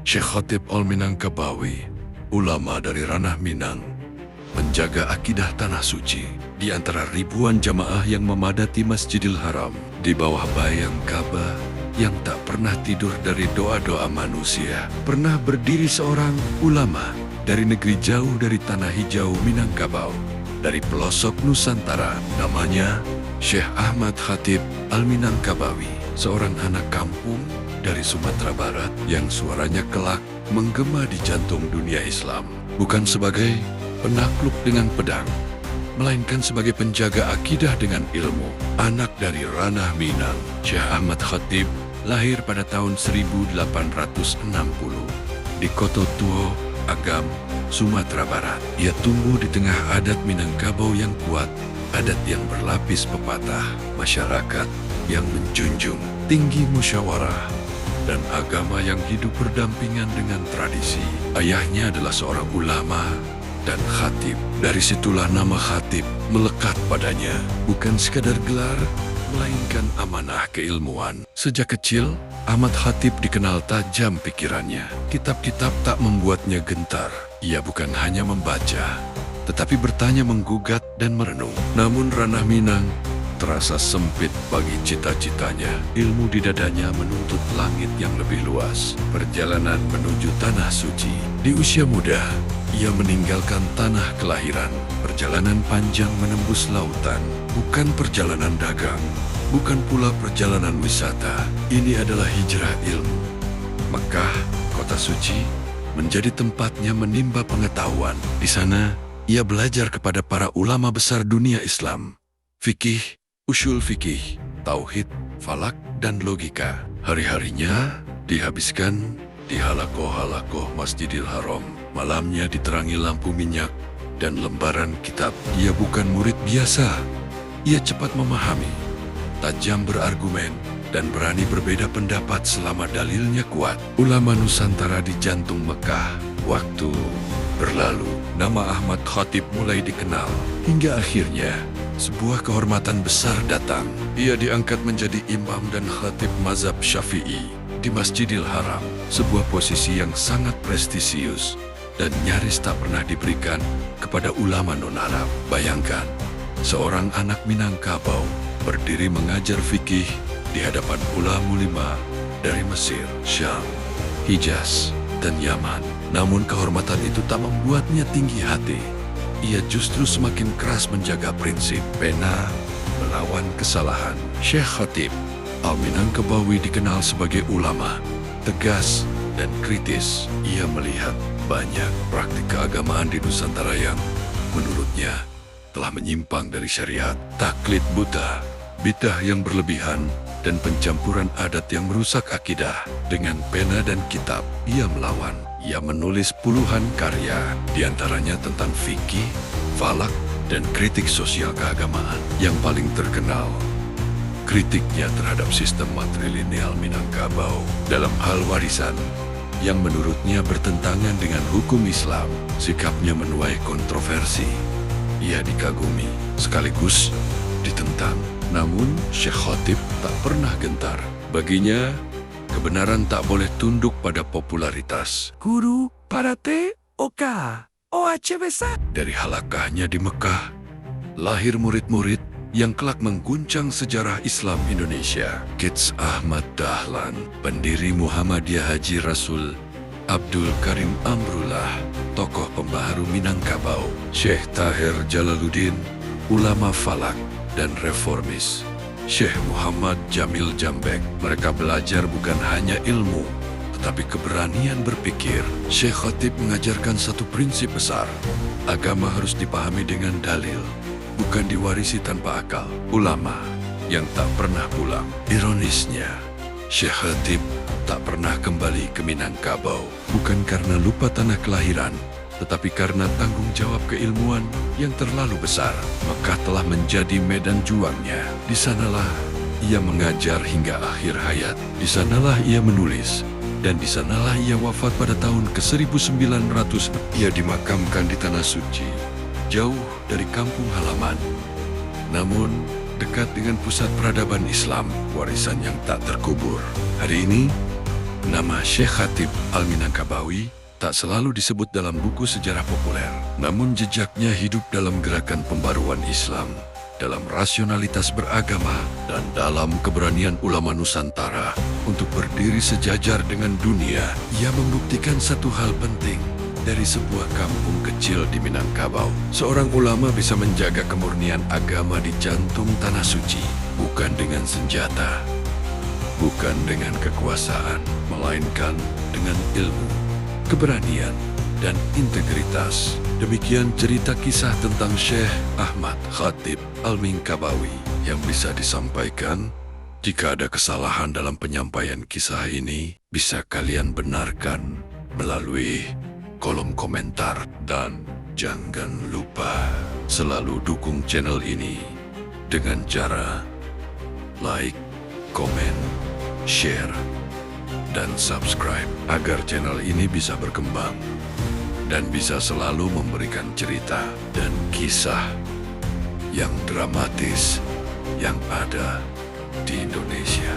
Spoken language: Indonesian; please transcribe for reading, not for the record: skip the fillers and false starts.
Syekh Khatib Al-Minangkabawi, ulama dari ranah Minang, menjaga akidah tanah suci. Di antara ribuan jamaah yang memadati Masjidil Haram, di bawah bayang Ka'bah yang tak pernah tidur dari doa-doa manusia, pernah berdiri seorang ulama dari negeri jauh dari tanah hijau Minangkabau, dari pelosok Nusantara. Namanya Syekh Ahmad Khatib Al-Minangkabawi, seorang anak kampung dari Sumatera Barat yang suaranya kelak menggema di jantung dunia Islam. Bukan sebagai penakluk dengan pedang, melainkan sebagai penjaga akidah dengan ilmu. Anak dari ranah Minang, Syekh Ahmad Khatib lahir pada tahun 1860 di Kototuo, Agam, Sumatera Barat. Ia tumbuh di tengah adat Minangkabau yang kuat, adat yang berlapis pepatah, masyarakat yang menjunjung tinggi musyawarah, dan agama yang hidup berdampingan dengan tradisi. Ayahnya adalah seorang ulama dan khatib. Dari situlah nama khatib melekat padanya. Bukan sekadar gelar, melainkan amanah keilmuan. Sejak kecil, Ahmad Khatib dikenal tajam pikirannya. Kitab-kitab tak membuatnya gentar. Ia bukan hanya membaca, tetapi bertanya, menggugat, dan merenung. Namun ranah Minang terasa sempit bagi cita-citanya. Ilmu di dadanya menuntut langit yang lebih luas. Perjalanan menuju tanah suci. Di usia muda, ia meninggalkan tanah kelahiran. Perjalanan panjang menembus lautan. Bukan perjalanan dagang, bukan pula perjalanan wisata. Ini adalah hijrah ilmu. Mekah, kota suci, menjadi tempatnya menimba pengetahuan. Di sana, ia belajar kepada para ulama besar dunia Islam. Fikih, usul fikih, tauhid, falak, dan logika. Hari-harinya dihabiskan di halakoh-halakoh Masjidil Haram. Malamnya diterangi lampu minyak dan lembaran kitab. Ia bukan murid biasa. Ia cepat memahami, tajam berargumen, dan berani berbeda pendapat selama dalilnya kuat. Ulama Nusantara di jantung Mekah. Waktu berlalu, nama Ahmad Khatib mulai dikenal. Hingga akhirnya, sebuah kehormatan besar datang. Ia diangkat menjadi imam dan khatib mazhab Syafi'i di Masjidil Haram. Sebuah posisi yang sangat prestisius dan nyaris tak pernah diberikan kepada ulama non-Arab. Bayangkan, seorang anak Minangkabau berdiri mengajar fikih di hadapan ulama dari Mesir, Syam, Hijaz, dan Yaman. Namun kehormatan itu tak membuatnya tinggi hati. Ia justru semakin keras menjaga prinsip, pena melawan kesalahan. Syekh Khatib Al-Minangkabawi dikenal sebagai ulama tegas dan kritis. Ia melihat banyak praktik keagamaan di Nusantara yang menurutnya telah menyimpang dari syariat. Taklid buta, bidah yang berlebihan, dan pencampuran adat yang merusak akidah. Dengan pena dan kitab, ia melawan. Ia menulis puluhan karya, diantaranya tentang fikih, falak, dan kritik sosial keagamaan. Yang paling terkenal, kritiknya terhadap sistem matrilineal Minangkabau dalam hal warisan, yang menurutnya bertentangan dengan hukum Islam. Sikapnya menuai kontroversi. Ia dikagumi, sekaligus ditentang. Namun, Syekh Khatib tak pernah gentar. Baginya, kebenaran tak boleh tunduk pada popularitas. Guru, parate, oka, oacbesa. Dari halakahnya di Mekah, lahir murid-murid yang kelak mengguncang sejarah Islam Indonesia. Kids Ahmad Dahlan, pendiri Muhammadiyah Haji Rasul, Abdul Karim Amrullah, tokoh pembaharu Minangkabau. Syekh Tahir Jalaluddin, ulama falak dan reformis. Syekh Muhammad Jamil Jambek. Mereka belajar bukan hanya ilmu, tetapi keberanian berpikir. Syekh Khatib mengajarkan satu prinsip besar. Agama harus dipahami dengan dalil, bukan diwarisi tanpa akal. Ulama yang tak pernah pulang. Ironisnya, Syekh Khatib tak pernah kembali ke Minangkabau. Bukan karena lupa tanah kelahiran, tetapi karena tanggung jawab keilmuan yang terlalu besar. Mekah telah menjadi medan juangnya. Di sanalah ia mengajar hingga akhir hayat. Di sanalah ia menulis. Dan di sanalah ia wafat pada tahun ke-1900. Ia dimakamkan di Tanah Suci, jauh dari kampung halaman. Namun, dekat dengan pusat peradaban Islam, warisan yang tak terkubur. Hari ini, Nama Syekh Khatib Al-Minangkabawi tak selalu disebut dalam buku sejarah populer, namun jejaknya hidup dalam gerakan pembaruan Islam, dalam rasionalitas beragama, dan dalam keberanian ulama Nusantara untuk berdiri sejajar dengan dunia. Ia membuktikan satu hal penting. Dari sebuah kampung kecil di Minangkabau, seorang ulama bisa menjaga kemurnian agama di jantung tanah suci, bukan dengan senjata, bukan dengan kekuasaan, melainkan dengan ilmu, keberanian, dan integritas. Demikian cerita kisah tentang Syekh Ahmad Khatib Al-Minangkabawi yang bisa disampaikan. Jika ada kesalahan dalam penyampaian kisah ini, bisa kalian benarkan melalui kolom komentar. Dan jangan lupa selalu dukung channel ini dengan cara like, komen, share, dan subscribe agar channel ini bisa berkembang dan bisa selalu memberikan cerita dan kisah yang dramatis yang ada di Indonesia.